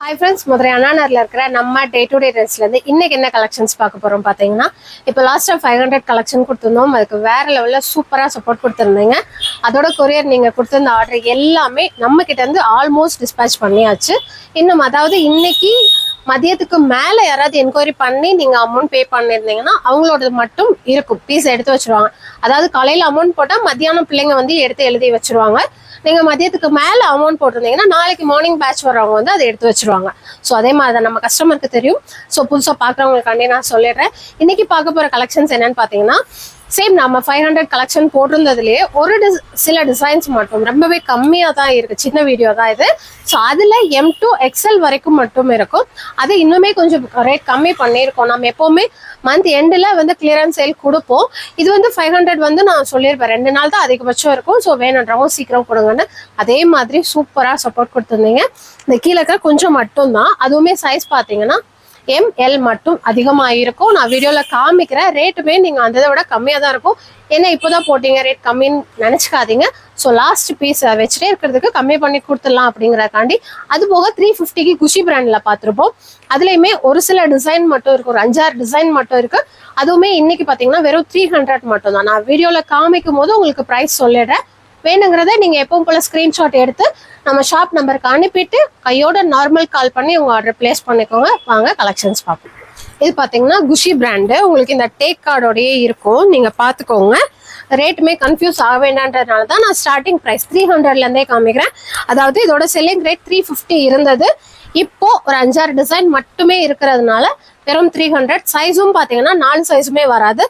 Hi friends, Madurai அண்ணாநகர்ல இருக்கிற நம்ம day to day ட்ரெஸ்ல இருந்து இன்னைக்கு என்ன கலெக்ஷன்ஸ் பார்க்க போறோம் பாத்தீங்கன்னா, இப்போ லாஸ்டா 500 கலெக்ஷன் கொடுத்திருந்தோம். அதுக்கு வேற லெவல்ல சூப்பரா சப்போர்ட் கொடுத்திருந்தீங்க. அதோட கொரியர் நீங்க கொடுத்திருந்த ஆர்டர் எல்லாமே நம்ம கிட்ட இருந்து ஆல்மோஸ்ட் டிஸ்பேச் பண்ணியாச்சு. இன்னும் அதாவது இன்னைக்கு மதியத்துக்கு மேல யாராவது என்கொயரி பண்ணி நீங்க அமௌண்ட் பே பண்ணிருந்தீங்கன்னா அவங்களோடது மட்டும் இருக்கும், பீஸ் எடுத்து வச்சிருவாங்க. அதாவது காலையில அமௌண்ட் போட்டா மத்தியானம் பிள்ளைங்க வந்து எடுத்து எழுதி வச்சிருவாங்க. நீங்க மதியத்துக்கு மேல அமௌண்ட் போட்டிருந்தீங்கன்னா நாளைக்கு மார்னிங் பேட்ச் வரவங்க வந்து அதை எடுத்து வச்சிருவாங்க. ஸோ அதே மாதிரி தான் நம்ம கஸ்டமருக்கு தெரியும். ஸோ புதுசாக பார்க்குறவங்களுக்காண்டி நான் சொல்லிடுறேன். இன்னைக்கு பார்க்க போற கலெக்ஷன்ஸ் என்னன்னு பார்த்தீங்கன்னா, சேம் நம்ம 500 கலெக்ஷன் போட்டிருந்ததுலேயே சில டிசைன்ஸ் மட்டும் ரொம்பவே கம்மியாக தான் இருக்கு. சின்ன வீடியோ தான் இது. ஸோ அதில் M2 XL வரைக்கும் மட்டும் இருக்கும். அது இன்னுமே கொஞ்சம் ரேட் கம்மி பண்ணியிருக்கோம். நம்ம எப்போவுமே மந்த் எண்டில் வந்து கிளியரன்ஸ் சேல் கொடுப்போம். இது வந்து 500 வந்து நான் சொல்லியிருப்பேன், 2 நாள் தான் அதிகபட்சம் இருக்கும். ஸோ வேணுன்றவங்க சீக்கிரம் கொடுங்கன்னு. அதே மாதிரி சூப்பராக சப்போர்ட் கொடுத்துருந்தீங்க. இந்த கீழே கொஞ்சம் மட்டும்தான், அதுவுமே சைஸ் பார்த்தீங்கன்னா ML மட்டும் அதிகமாக இருக்கும். நான் வீடியோவில் காமிக்கிறேன். ரேட்டுமே நீங்கள் அந்த விட கம்மியாக தான் இருக்கும். ஏன்னா இப்போதான் போட்டீங்க ரேட் கம்மின்னு நினச்சிக்காதீங்க. ஸோ லாஸ்ட் பீஸ் வச்சுட்டே இருக்கிறதுக்கு கம்மி பண்ணி கொடுத்துடலாம் அப்படிங்கிறக்காண்டி. அது போக 350க்கு குஷி பிராண்டில் பார்த்துருப்போம். அதுலேயுமே ஒரு சில டிசைன் மட்டும் இருக்கு, ஒரு 5-6 டிசைன் மட்டும் இருக்கு. அதுவுமே இன்னைக்கு பார்த்தீங்கன்னா வெறும் 300 மட்டும் தான். நான் வீடியோவில் காமிக்கும் போது உங்களுக்கு ப்ரைஸ் சொல்லிடுறேன். வேணுங்கிறத நீங்கள் எப்பவும் போல ஸ்க்ரீன்ஷாட் எடுத்து நம்ம ஷாப் நம்பருக்கு அனுப்பிட்டு கையோட நார்மல் கால் பண்ணி உங்கள் ஆர்டர் பிளேஸ் பண்ணிக்கோங்க. வாங்க கலெக்ஷன்ஸ் பார்ப்போம். இது பார்த்தீங்கன்னா குஷி பிராண்டு. உங்களுக்கு இந்த டேக் கார்டோடையே இருக்கும், நீங்கள் பார்த்துக்கோங்க. ரேட்டுமே கன்ஃபியூஸ் ஆக வேண்டான்றதுனால தான் நான் ஸ்டார்டிங் ப்ரைஸ் 300லேருந்தே காமிக்கிறேன். அதாவது இதோட செல்லிங் ரேட் 350 இருந்தது. இப்போ ஒரு 5-6 டிசைன் மட்டுமே இருக்கிறதுனால வெறும் 300. சைஸும் பார்த்தீங்கன்னா 4 சைஸுமே வராது,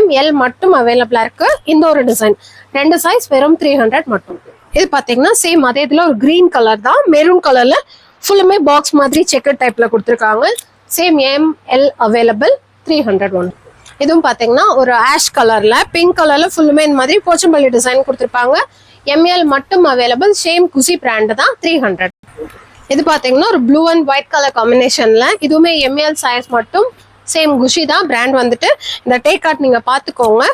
ML மட்டும் அவைலபிளா இருக்கு. இந்த ஒரு டிசைன் 2 சைஸ் வெறும் 300 மட்டும். இது பாத்தீங்கன்னா சேம் அதே இதுல ஒரு கிரீன் கலர் தான், மெரூன் கலர்ல ஃபுல்லுமே பாக்ஸ் மாதிரி செக்கர் டைப்ல கொடுத்துருக்காங்க. Same ML available 300 one. இதுவும் பாத்தீங்கன்னா ஒரு ஆஷ் கலர்ல பிங்க் கலர்ல ஃபுல்லுமே இந்த மாதிரி போச்சம்பள்ளி டிசைன் கொடுத்துருப்பாங்க. ML மட்டும் அவைலபிள். சேம் குஷி பிராண்ட் தான் 300. இது பாத்தீங்கன்னா ஒரு ப்ளூ அண்ட் ஒயிட் கலர் காம்பினேஷன்ல, இதுவுமே ML சைஸ் மட்டும். சேம் குஷி தான் பிராண்ட் வந்துட்டு. இந்த டேக் கார்ட் நீங்க பாத்துக்கோங்க.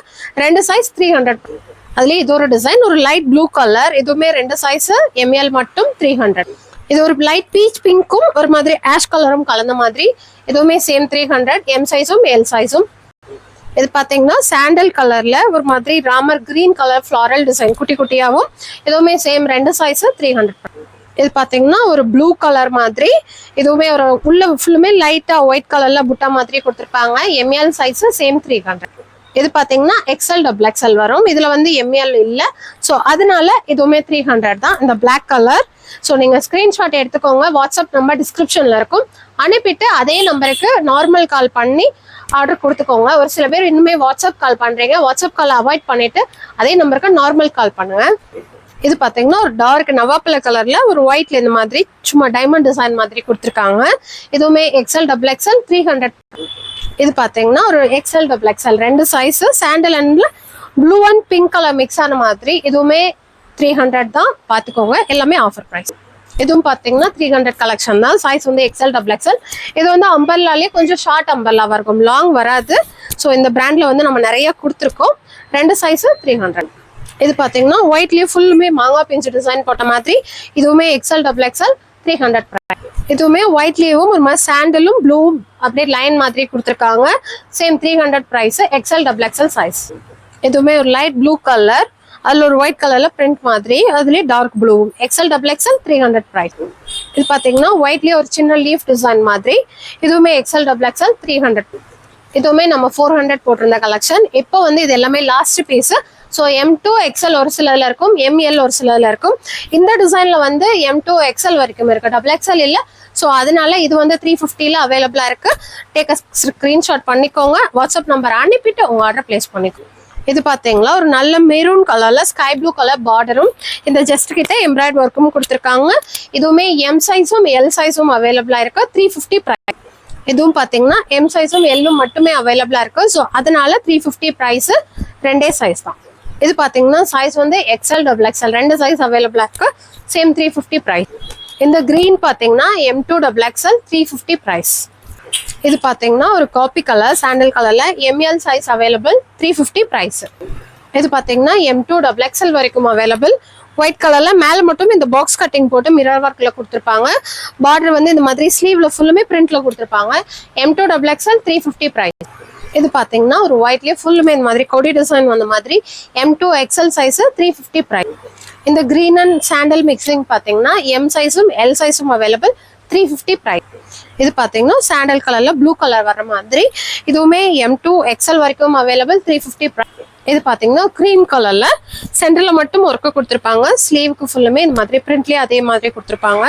2 சைஸ் 300. அதுலயே இது ஒரு டிசைன், ஒரு லைட் ப்ளூ கலர். இதுவுமே 2 சைஸ், ML மட்டும் 300. இது ஒரு லைட் பீச் பிங்க்கும் ஒரு மாதிரி ஆஷ் கலரும் கலந்த மாதிரி. இதுவுமே சேம் 300. M சைஸும் L சைஸும். இது பாத்தீங்கன்னா சாண்டல் கலர்ல ஒரு மாதிரி Ramar green colour floral design குட்டி குட்டியாவும். இதுவுமே சேம் 2 சைஸ் 300. இது பாத்தீங்கன்னா ஒரு ப்ளூ கலர் மாதிரி. இதுவுமே ஒரு உள்ள ஃபுல்லுமே லைட்டா ஒயிட் கலர்ல புட்டா மாதிரி கொடுத்துருப்பாங்க. ML size same 300. இது பாத்தீங்கன்னா XL XXL வரும். இதுல வந்து ML இல்ல. ஸோ அதனால இதுவுமே 300 தான். இந்த பிளாக் கலர். ஸோ நீங்க ஸ்கிரீன்ஷாட் எடுத்துக்கோங்க. வாட்ஸ்அப் நம்பர் டிஸ்கிரிப்ஷன்ல இருக்கும். அனுப்பிட்டு அதே நம்பருக்கு நார்மல் கால் பண்ணி ஆர்டர் கொடுத்துக்கோங்க. ஒரு சில பேர் இன்னுமே வாட்ஸ்அப் கால் பண்றீங்க. வாட்ஸ்அப் கால் அவாய்ட் பண்ணிட்டு அதே நம்பருக்கு நார்மல் கால் பண்ணுங்க. இது பாத்தீங்கன்னா ஒரு டார்க் நவாப்பழ கலர்ல ஒரு ஒயிட்ல இந்த மாதிரி சும்மா டைமண்ட் டிசைன் மாதிரி கொடுத்துருக்காங்க. இதுவுமே XL XXL 300. இது பாத்தீங்கன்னா ஒரு XL XXL 2 சைஸ் சாண்டல் அண்ட்ல blue and pink colour mix ஆன மாதிரி. இதுவுமே 300 தான், பாத்துக்கோங்க. எல்லாமே ஆஃபர் பிரைஸ். இதுவும் பாத்தீங்கன்னா 300 கலெக்ஷன் தான். சைஸ் வந்து XL XXL. இது வந்து அம்பர்லாலே கொஞ்சம் ஷார்ட் அம்பர்லாவா இருக்கும், லாங் வராது. ஸோ இந்த பிராண்ட்ல வந்து நம்ம நிறைய கொடுத்துருக்கோம். 2 சைஸ் 300. இது பாத்தீங்கன்னா ஒயிட்லயே ஃபுல்லுமே மாங்காய் பிஞ்சு டிசைன் போட்ட மாதிரி. இதுவுமே XL XXL 300 பிரைஸ். இதுவுமே ஒயிட்லயும் ஒரு மாதிரி சாண்டலும் ப்ளூ அப்படியே லைன் மாதிரி கொடுத்துருக்காங்க. Same 300 price. XL XXL size. இதுவுமே ஒரு லைட் ப்ளூ கலர், அதுல ஒரு ஒயிட் கலர்ல பிரிண்ட் மாதிரி, அதுலயே dark blue. XL XXL 300 price. இது பாத்தீங்கன்னா ஒயிட்லயே ஒரு சின்ன லீஃப் டிசைன் மாதிரி. இதுவுமே XL XXL 300. இதுவுமே நம்ம 400 போட்டிருந்த கலெக்ஷன். இப்போ வந்து இது எல்லாமே last piece. So M2 XL ஒரு சிலர்ல இருக்கும், ML ஒரு சிலர்ல இருக்கும். இந்த டிசைன்ல வந்து M2 XL வரைக்கும் இருக்கு, XXL இல்ல. ஸோ அதனால இது வந்து 350ல அவைலபிளா இருக்கு. டேக் ஸ்கிரீன்ஷாட் பண்ணிக்கோங்க. வாட்ஸ்அப் நம்பர் அனுப்பிட்டு உங்க ஆர்டர் பிளேஸ் பண்ணிக்கோங்க. இது பாத்தீங்களா ஒரு நல்ல மெரூன் கலர்ல ஸ்கை ப்ளூ கலர் பார்டரும் இந்த ஜஸ்ட் கிட்ட எம்ப்ராய்டரி ஒர்க்கும் கொடுத்துருக்காங்க. இதுவுமே M சைஸும் L சைஸும் அவைலபிளா இருக்கு. 350 பிரைஸ். இதுவும் பாத்தீங்கன்னா M சைஸும் L மட்டுமே அவைலபிளா இருக்கு. ஸோ அதனால 350 பிரைஸ். 2 சைஸ் தான். இது பாத்தீங்கன்னா சைஸ் வந்து XL XXL 2 சைஸ் அவைலபிளா இருக்கு. Same 350 price. இந்த கிரீன் பாத்தீங்கன்னா M2 XXL 350 பிரைஸ். இது பாத்தீங்கன்னா ஒரு காப்பி கலர் சாண்டல் கலர்ல ML சைஸ் அவைலபிள் 350 பிரைஸ். இது பாத்தீங்கன்னா M2 XXL வரைக்கும் அவைலபிள். ஒயிட் கலர்ல மேல மட்டும் இந்த பாக்ஸ் கட்டிங் போட்டு மிரர் ஒர்க்ல கொடுத்துருப்பாங்க. பார்டர் வந்து இந்த மாதிரி ஸ்லீவ்ல ஃபுல்லுமே பிரிண்ட்ல கொடுத்துருப்பாங்க. M2XXL 350 price. இது பாத்தீங்கன்னா ஒரு ஒயிட்லயே ஃபுல்லுமே இந்த மாதிரி கொடி டிசைன் வந்த மாதிரி M2XL சைஸ் 350 பிரைஸ். இந்த கிரீன் அண்ட் சாண்டல் மிக்சிங் பாத்தீங்கன்னா M சைஸும் L சைஸும் அவைலபிள் 350 பிரைஸ். இது பாத்தீங்கன்னா சாண்டல் கலர்ல ப்ளூ கலர் வர மாதிரி இதுவுமே M2XL வரைக்கும் அவைலபிள் 350 பிரைஸ். இது பாத்தீங்கன்னா கிரீம் கலர்ல சென்டர்ல மட்டும் ஒர்க் கொடுத்துருப்பாங்க. ஸ்லீவுக்கு ஃபுல்லுமே இந்த மாதிரி பிரிண்ட்லயே அதே மாதிரி கொடுத்துருப்பாங்க.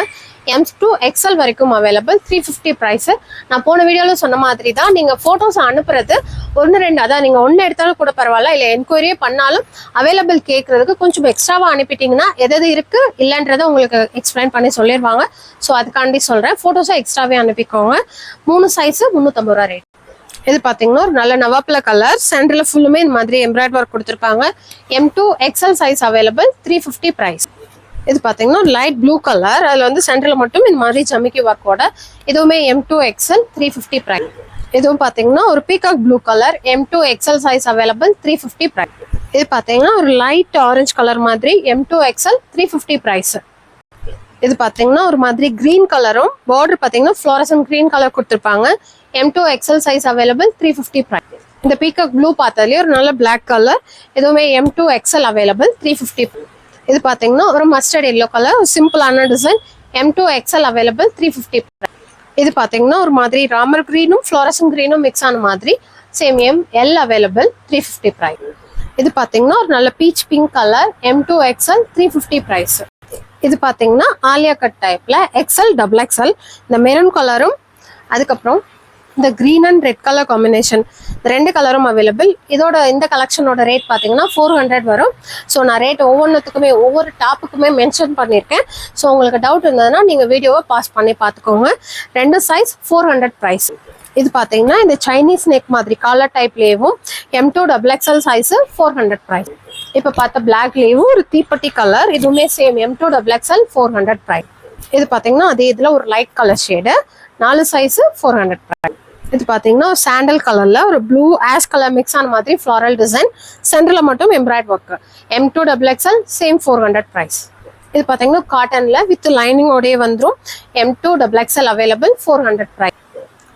M2XL வரைக்கும் அவைலபிள் 350 பிரைஸ். நான் போன வீடியோல சொன்ன மாதிரி தான் நீங்க போட்டோஸ் அனுப்புறது 1-2 அதான் நீங்க 1 எடுத்தாலும் கூட பரவாயில்ல, இல்ல என்கொயரியே பண்ணாலும் அவைலபிள் கேட்கறதுக்கு கொஞ்சம் எக்ஸ்ட்ராவா அனுப்பிட்டீங்கன்னா எது இருக்கு இல்லன்றதை உங்களுக்கு எக்ஸ்பிளைன் பண்ணி சொல்லிடுவாங்க. ஸோ அதுக்காண்டி சொல்றேன், போட்டோஸை எக்ஸ்ட்ராவே அனுப்பிக்கோங்க. 3 சைஸ் 350 ரூபா ரேட். இது பாத்தீங்கன்னா ஒரு நல்ல நவாப்ல கலர் சென்டர்ல ஃபுல்லுமே இந்த மாதிரி எம்ப்ராய்டரி ஒர்க் கொடுத்துருப்பாங்க. M2XL size available 350 price. இது பாத்தீங்கன்னா லைட் ப்ளூ கலர், அதுல வந்து சென்டர்ல மட்டும் இந்த மாதிரி ஜமிக்கி ஒர்க்கோட இதுவுமே M2XL 350 பிரைஸ். இதுவும் பாத்தீங்கன்னா ஒரு peacock blue colour M2XL size available 350 price. இது பாத்தீங்கன்னா ஒரு லைட் ஆரஞ்சு கலர் மாதிரி M2XL 350 பிரைஸ். இது பாத்தீங்கன்னா ஒரு மாதிரி கிரீன் கலரும் பார்டர் பாத்தீங்கன்னா ஃப்ளோரசன்ட் கிரீன் கலர் கொடுத்துருப்பாங்க. M2XL size available 350 price. இந்த பீகாக் ப்ளூ பார்த்தாலே ஒரு நல்ல பிளாக் கலர் இதுவுமே M2XL அவைலபிள் 350. இது பாத்தீங்கன்னா ஒரு மஸ்டர்ட் எல்லோ கலர் சிம்பிளான டிசைன் M2XL அவைலபிள் 350. இது பாத்தீங்கன்னா ஒரு மாதிரி ராமர் கிரீனும் ஃப்ளோரசன் கிரீனும் மிக்ஸ் ஆன மாதிரி சேம் ML அவைலபிள் 350 பிரைஸ். இது பாத்தீங்கன்னா ஒரு நல்ல beach pink colour M2XL 350 price. இது பாத்தீங்கன்னா ஆலியா கட் டைப்ல XL XXL இந்த மெரூன் கலரும் அதுக்கப்புறம் இந்த green and red colour combination ரெண்டு கலரும் அவைலபிள். இதோட இந்த கலெக்ஷனோட ரேட் பார்த்தீங்கன்னா 400 வரும். ஸோ நான் ரேட் ஒவ்வொன்றுத்துக்குமே ஒவ்வொரு டாப்புக்குமே மென்ஷன் பண்ணியிருக்கேன். ஸோ உங்களுக்கு டவுட் இருந்ததுன்னா நீங்கள் வீடியோவை பாஸ் பண்ணி பார்த்துக்கோங்க. 2 சைஸ் 400 ப்ரைஸ். இது பார்த்தீங்கன்னா இந்த சைனீஸ் நெக் மாதிரி காலர் டைப்லேயும் M2XXL சைஸ் 400 ப்ரைஸ். இப்போ பார்த்த பிளாக்லேயும் ஒரு தீப்பட்டி கலர் இதுவுமே சேம் M2XXL 400 ப்ரைஸ். இது பார்த்தீங்கன்னா அதே இதில் ஒரு light colour shade 4 size 400 price. இது பாத்தீங்கன்னா சாண்டல் கலர்ல ஒரு ப்ளூ ஆஷ் கலர் மிக்ஸ் ஆன மாதிரி ஃப்ளாரல் டிசைன் சென்டர்ல மட்டும் embroidery work M2XXL same 400 price. இது பாத்தீங்கன்னா காட்டன்ல வித் லைனிங் ஓடே வந்துரும் M2XXL அவைலபிள் 400 பிரைஸ்.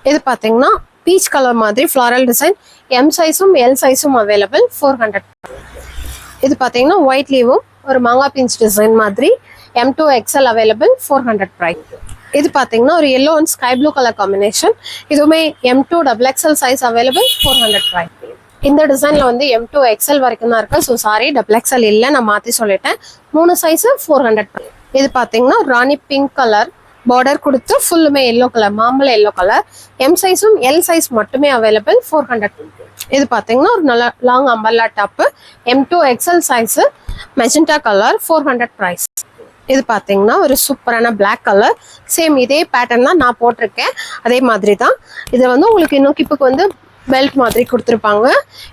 இது பாத்தீங்கன்னா பீச் கலர் மாதிரி ஃப்ளாரல் டிசைன் M சைஸும் L சைஸும் அவைலபிள் 400. இது பாத்தீங்கன்னா ஒயிட்லயும் ஒரு மாங்கா பிஞ்ச் டிசைன் மாதிரி M2XL அவைலபிள் 400 பிரைஸ். இது பாத்தீங்கன்னா ஒரு yellow and sky blue colour combination இதுவுமே M2XXL சைஸ் அவைலபிள் 400 பிரைஸ். இந்த டிசைன்ல வந்து M2XL வரைக்கும் தான் இருக்கு. ஸோ சாரி XXL இல்லை, நான் மாத்தி சொல்லிட்டேன். 3 சைஸ் 400 பிரைஸ். இது பாத்தீங்கன்னா ராணி பிங்க் கலர் பார்டர் கொடுத்து ஃபுல்லுமே எல்லோ கலர் மாம்பழ எல்லோ கலர் M சைஸும் L சைஸ் மட்டுமே அவைலபிள் 400. இது பாத்தீங்கன்னா ஒரு நல்ல long umbrella top M2XL size magenta colour 400 price. இது பாத்தீங்கன்னா ஒரு சூப்பரான பிளாக் கலர் சேம் இதே பேட்டர்ன் தான் நான் போட்டிருக்கேன், அதே மாதிரி தான். இது வந்து உங்களுக்கு இன்னும் கிப்புக்கு வந்து பெல்ட் மாதிரி கொடுத்துருப்பாங்க.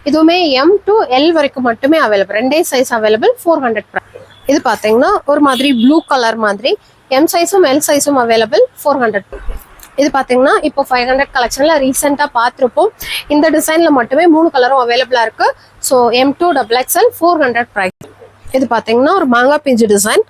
இதுவுமே M to L வரைக்கும் மட்டுமே அவைலபிள், 2 சைஸ் அவைலபிள் 400 பிரைஸ். இது பாத்தீங்கன்னா ஒரு மாதிரி ப்ளூ கலர் மாதிரி M சைஸும் L சைஸும் அவைலபிள் 400. இது பாத்தீங்கன்னா இப்போ 500 கலெக்ஷன்ல ரீசெண்டா பார்த்துருப்போம். இந்த டிசைன்ல மட்டுமே 3 கலரும் அவைலபிளா இருக்கு. So M2XXL 400 price. இது பாத்தீங்கன்னா ஒரு மாங்கா பிஞ்சு டிசைன்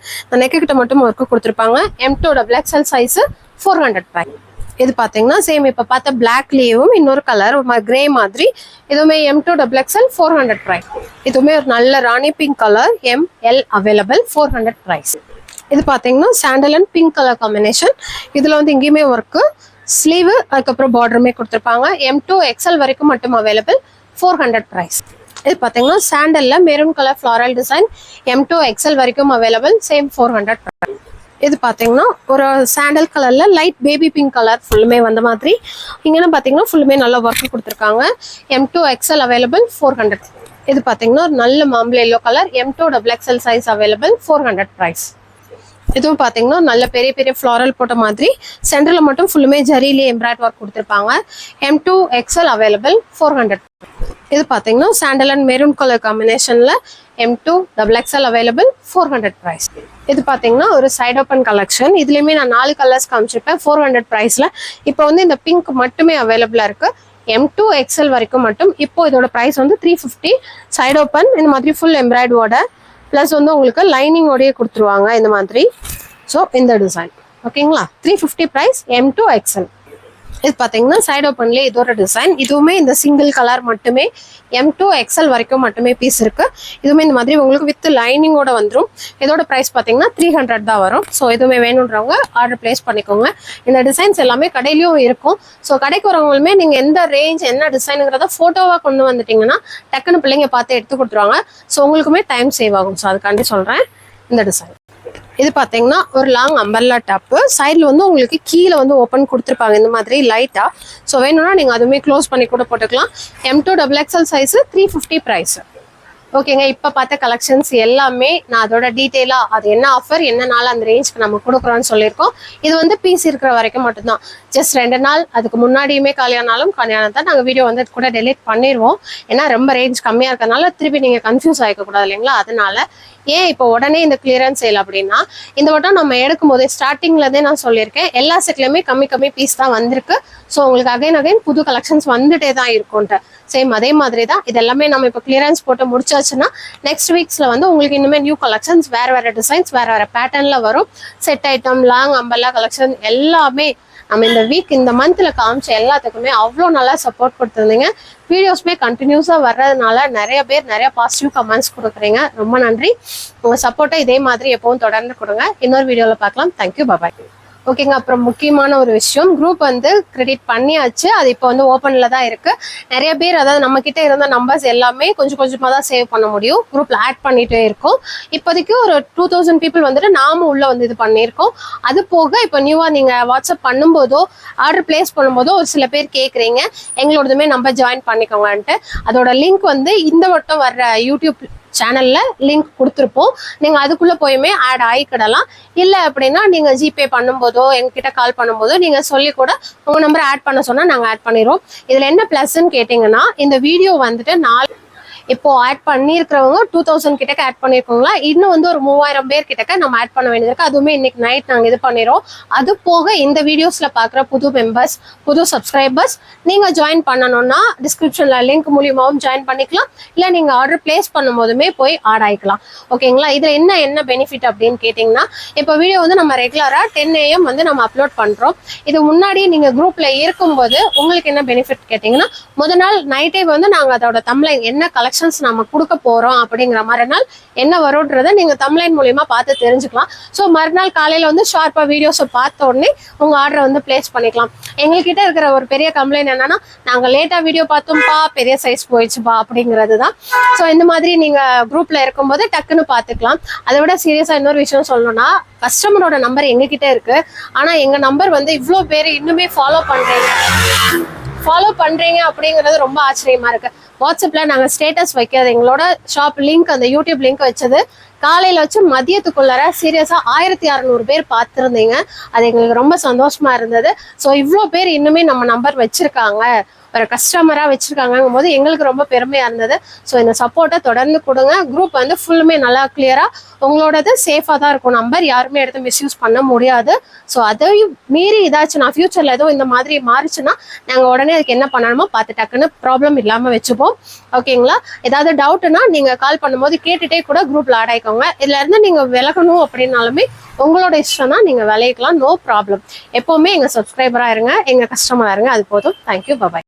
நெக்கு கிட்ட மட்டும் ஒர்க் கொடுத்துருப்பாங்க M2XXL சைஸ் 400 பிரைஸ். இது பாத்தீங்கன்னா சேம் இப்ப பார்த்த பிளாக்லயும் இன்னொரு கலர் கிரே மாதிரி இதுவுமே M2XXL 400 பிரைஸ். இதுவுமே ஒரு நல்ல rani pink colour ML available 400 price. இது பாத்தீங்கன்னா sandal and pink colour combination இதுல வந்து இங்கேயுமே ஒர்க் ஸ்லீவ் அதுக்கப்புறம் பார்டருமே கொடுத்துருப்பாங்க. M2XL வரைக்கும் மட்டும் அவைலபிள் 400 பிரைஸ். இது பாத்தீங்கன்னா சாண்டல்ல maroon colour floral design M2XL வரைக்கும் அவைலபிள் சேம் 400 பிரைஸ். இது பாத்தீங்கன்னா ஒரு சாண்டல் கலர்ல லைட் பேபி பிங்க் கலர் ஃபுல்லுமே வந்த மாதிரி இங்கன்னா பாத்தீங்கன்னா ஃபுல்லுமே நல்ல ஒர்க் கொடுத்துருக்காங்க M2XL அவைலபிள் 400. இது பாத்தீங்கன்னா ஒரு நல்ல மாம்பழ yellow colour M2XXL size available 400 price. இதுவும் பாத்தீங்கன்னா நல்ல பெரிய பெரிய ஃப்ளாரல் போட்ட மாதிரி சென்டர்ல மட்டும் ஃபுல்லுமே ஜரியிலே எம்ப்ராய்டரி ஒர்க் கொடுத்துருப்பாங்க M2XL அவைலபிள் 400. இது பாத்தீங்கன்னா சாண்டல் அண்ட் மெரூன் கலர் காம்பினேஷன்ல M2XXL அவைலபிள் 400 பிரைஸ். இது பாத்தீங்கன்னா ஒரு சைட் ஓப்பன் கலெக்ஷன் இதுலயுமே நான் 4 கலர்ஸ் காமிச்சிருப்பேன் 400 பிரைஸ்ல. இப்போ வந்து இந்த பிங்க் மட்டுமே அவைலபிளா இருக்கு M2XL வரைக்கும் மட்டும். இப்போ இதோட பிரைஸ் வந்து 350 சைட் ஓப்பன் இந்த மாதிரி ஃபுல் எம்ப்ராய்டரியோட ப்ளஸ் வந்து உங்களுக்கு லைனிங்கோடயே கொடுத்துருவாங்க இந்த மாதிரி. ஸோ இந்த டிசைன் ஓகேங்களா. 350 ப்ரைஸ், M2XL. இது பார்த்தீங்கன்னா சைட் ஓப்பன்லேயே இதோட டிசைன். இதுவுமே இந்த சிங்கிள் கலர் மட்டுமே, M2XL வரைக்கும் மட்டுமே பீஸ் இருக்கு. இதுவுமே இந்த மாதிரி உங்களுக்கு வித் லைனிங்கோட வந்துடும். இதோட ப்ரைஸ் பார்த்தீங்கன்னா 300 தான் வரும். ஸோ இதுவுமே வேணுன்றவங்க ஆர்டர் பிளேஸ் பண்ணிக்கோங்க. இந்த டிசைன்ஸ் எல்லாமே கடையிலையும் இருக்கும். ஸோ கடைக்கு வரவங்களுமே நீங்கள் எந்த ரேஞ்ச் என்ன டிசைனுங்கிறத ஃபோட்டோவாக கொண்டு வந்துட்டீங்கன்னா டக்குன்னு பிள்ளைங்க பார்த்து எடுத்து கொடுத்துருவாங்க. ஸோ உங்களுக்குமே டைம் சேவ் ஆகும். ஸோ அதுக்காண்டி சொல்கிறேன் இந்த டிசைன். இது பார்த்தீங்கன்னா ஒரு லாங் அம்பர்லா டாப்பு. சைடில் வந்து உங்களுக்கு கீழே வந்து ஓப்பன் கொடுத்துருப்பாங்க இந்த மாதிரி லைட்டாக. ஸோ வேணும்னா நீங்கள் அதுவுமே க்ளோஸ் பண்ணி கூட போட்டுக்கலாம். M2XXL size 350 price. ஓகேங்க. இப்போ பார்த்த கலெக்ஷன்ஸ் எல்லாமே நான் அதோட டீட்டெயிலாக அது என்ன ஆஃபர் என்ன நாள் அந்த ரேஞ்சுக்கு நம்ம கொடுக்குறோன்னு சொல்லியிருக்கோம். இது வந்து பீஸ் இருக்கிற வரைக்கும் மட்டும்தான். ஜஸ்ட் 2 நாள் அதுக்கு முன்னாடியுமே காலியானாலும் தான் நாங்கள் வீடியோ வந்து கூட டெலிட் பண்ணிடுவோம். ஏன்னா ரொம்ப ரேஞ்ச் கம்மியாக இருக்கிறதுனால திருப்பி நீங்கள் கன்ஃபியூஸ் ஆகிக்கக்கூடாது இல்லைங்களா. அதனால ஏன் இப்போ உடனே இந்த கிளியரன்ஸ் சேல் அப்படின்னா, இந்த வட்டம் நம்ம எடுக்கும் போதே ஸ்டார்டிங்லதே நான் சொல்லியிருக்கேன் எல்லா செட்லையுமே கம்மி பீஸ் தான் வந்திருக்கு. ஸோ உங்களுக்கு அகைன் புது கலெக்ஷன்ஸ் வந்துட்டே தான் இருக்கும்ட்டு. சேம் அதே மாதிரி தான் இது எல்லாமே நம்ம இப்போ கிளியரன்ஸ் போட்டு முடிச்சாச்சுன்னா நெக்ஸ்ட் வீக்ஸ்ல வந்து உங்களுக்கு இன்னுமே நியூ கலெக்ஷன்ஸ் வேற டிசைன்ஸ் வேற பேட்டர்ன்ல வரும். Set item, long umbrella collection எல்லாமே நம்ம இந்த வீக் இந்த மந்த்ல காமிச்ச எல்லாத்துக்குமே அவ்வளோ நல்லா சப்போர்ட் கொடுத்துருந்தீங்க. வீடியோஸ்மே கண்டினியூஸாக வர்றதுனால நிறைய பேர் நிறைய பாசிட்டிவ் கமெண்ட்ஸ் கொடுக்குறீங்க. ரொம்ப நன்றி. உங்கள் சப்போர்ட்டை இதே மாதிரி எப்பவும் தொடர்ந்து கொடுங்க. இன்னொரு வீடியோவில் பார்க்கலாம். தேங்க்யூ, பாய். ஓகேங்க. அப்புறம் முக்கியமான ஒரு விஷயம், குரூப் வந்து கிரெடிட் பண்ணியாச்சு. அது இப்போ வந்து ஓப்பனில் தான் இருக்குது. நிறைய பேர் அதாவது நம்ம கிட்ட இருந்த நம்பர்ஸ் எல்லாமே கொஞ்சமாக தான் சேவ் பண்ண முடியும். குரூப்பில் ஆட் பண்ணிகிட்டே இருக்கோம். இப்போதைக்கு ஒரு 2000 பீப்புள் வந்துட்டு நாம உள்ளே வந்து இது பண்ணியிருக்கோம். அது போக இப்போ நியூவாக நீங்கள் வாட்ஸ்அப் பண்ணும்போதோ ஆர்டர் பிளேஸ் பண்ணும்போதோ ஒரு சில பேர் கேட்குறீங்க எங்களோடதுமே நம்பர் ஜாயின் பண்ணிக்கோங்கன்ட்டு. அதோட லிங்க் வந்து இந்த வட்டம் வர்ற யூடியூப் சேனல்ல லிங்க் கொடுத்துருப்போம். நீங்க அதுக்குள்ள போயுமே ஆட் ஆகிக்கிடலாம். இல்லை அப்படின்னா நீங்க ஜிபே பண்ணும்போதோ எங்ககிட்ட கால் பண்ணும்போதோ நீங்க சொல்லி கூட உங்க நம்பரை ஆட் பண்ண சொன்னா நாங்க ஆட் பண்ணிடுவோம். இதுல என்ன பிளஸ்ன்னு கேட்டீங்கன்னா, இந்த வீடியோ வந்துட்டு இப்போ ஆட் பண்ணியிருக்கிறவங்க 2000 கிட்டக்க ஆட் பண்ணியிருக்கோங்களா, இன்னும் வந்து ஒரு 3000 பேர் கிட்டக்க நம்ம ஆட் பண்ண வேண்டியது இருக்கு. அதுவுமே இன்னைக்கு நைட் நாங்கள் இது பண்ணிடுறோம். அது போக இந்த வீடியோஸ்ல பார்க்குற புது மெம்பர்ஸ், புது சப்ஸ்கிரைபர்ஸ் நீங்க ஜாயின் பண்ணணும்னா டிஸ்கிரிப்ஷன்ல லிங்க் மூலியமாவும் ஜாயின் பண்ணிக்கலாம். இல்லை நீங்க ஆர்டர் பிளேஸ் பண்ணும் போதுமே போய் ஆட் ஆகிக்கலாம். ஓகேங்களா. இதுல என்ன பெனிஃபிட் அப்படின்னு கேட்டீங்கன்னா, இப்போ வீடியோ வந்து நம்ம ரெகுலரா 10 AM வந்து நம்ம அப்லோட் பண்றோம். இது முன்னாடி நீங்க குரூப்ல இருக்கும்போது உங்களுக்கு என்ன பெனிஃபிட் கேட்டீங்கன்னா, முதல் நாள் நைட்டே வந்து நாங்க அதோட தம்ப்லைன் என்ன கலெக்ஷன்ஸ் நம்ம கொடுக்க போறோம் அப்படிங்கிற மறுநாள் என்ன வரும்ன்றத நீங்க தம்ப்லைன் மூலியமா பார்த்து தெரிஞ்சுக்கலாம். ஸோ மறுநாள் காலையில வந்து ஷார்ப்பா வீடியோஸை பார்த்த உடனே உங்க ஆர்டரை வந்து பிளேஸ் பண்ணிக்கலாம். எங்ககிட்ட இருக்கிற ஒரு பெரிய கம்ப்ளைண்ட் என்னன்னா, நாங்க லேட்டா வீடியோ பார்த்தோம்ப்பா, பெரிய சைஸ் போயிடுச்சுப்பா அப்படிங்கிறது தான். ஸோ இந்த மாதிரி நீங்க குரூப்ல இருக்கும்போது டக்குன்னு பார்த்துக்கலாம். அதை விட சீரியஸா இன்னொரு விஷயம் சொல்லணும்னா, கஸ்டமரோட நம்பர் எங்ககிட்ட இருக்கு. ஆனா எங்க நம்பர் வந்து இவ்வளோ பேர் இன்னுமே ஃபாலோ பண்றீங்க அப்படிங்கிறது ரொம்ப ஆச்சரியமா இருக்கு. வாட்ஸ்அப்ல நாங்க ஸ்டேட்டஸ் வைக்கிறது, எங்களோட ஷாப் லிங்க், அந்த யூடியூப் லிங்க் வச்சது காலையில வச்சு மதியத்துக்குள்ளார சீரியஸா 1600 பேர் பார்த்துருந்தீங்க. அது எங்களுக்கு ரொம்ப சந்தோஷமா இருந்தது. ஸோ இவ்வளோ பேர் இன்னுமே நம்ம நம்பர் வச்சிருக்காங்க, ஒரு கஸ்டமரா வச்சிருக்காங்கும் போது எங்களுக்கு ரொம்ப பெருமையா இருந்தது. ஸோ இந்த சப்போர்ட்டை தொடர்ந்து கொடுங்க. குரூப் வந்து ஃபுல்லுமே நல்லா கிளியரா உங்களோடது சேஃபா தான் இருக்கும். நம்பர் யாருமே எடுத்து மிஸ்யூஸ் பண்ண முடியாது. ஸோ அதையும் மீறி ஏதாச்சும் நான் ஃபியூச்சர்ல எதுவும் இந்த மாதிரி மாறிச்சுன்னா நாங்கள் உடனே அதுக்கு என்ன பண்ணணுமோ பார்த்து டக்குன்னு ப்ராப்ளம் இல்லாம வச்சுப்போம். ஓகேங்களா. ஏதாவது டவுட்னா நீங்க கால் பண்ணும்போது கேட்டுட்டே கூட குரூப்ல ஆட் ஆயிக்கோங்க. இதுல இருந்து நீங்க விலகணும் அப்படின்னாலுமே உங்களோட இஷ்டம் தான், நீங்க விளையிக்கலாம், நோ ப்ராப்ளம். எப்பவுமே எங்க சப்ஸ்கிரைபரா இருங்க, எங்க கஸ்டமரா இருங்க, அது போதும். தேங்க்யூ, பாய்.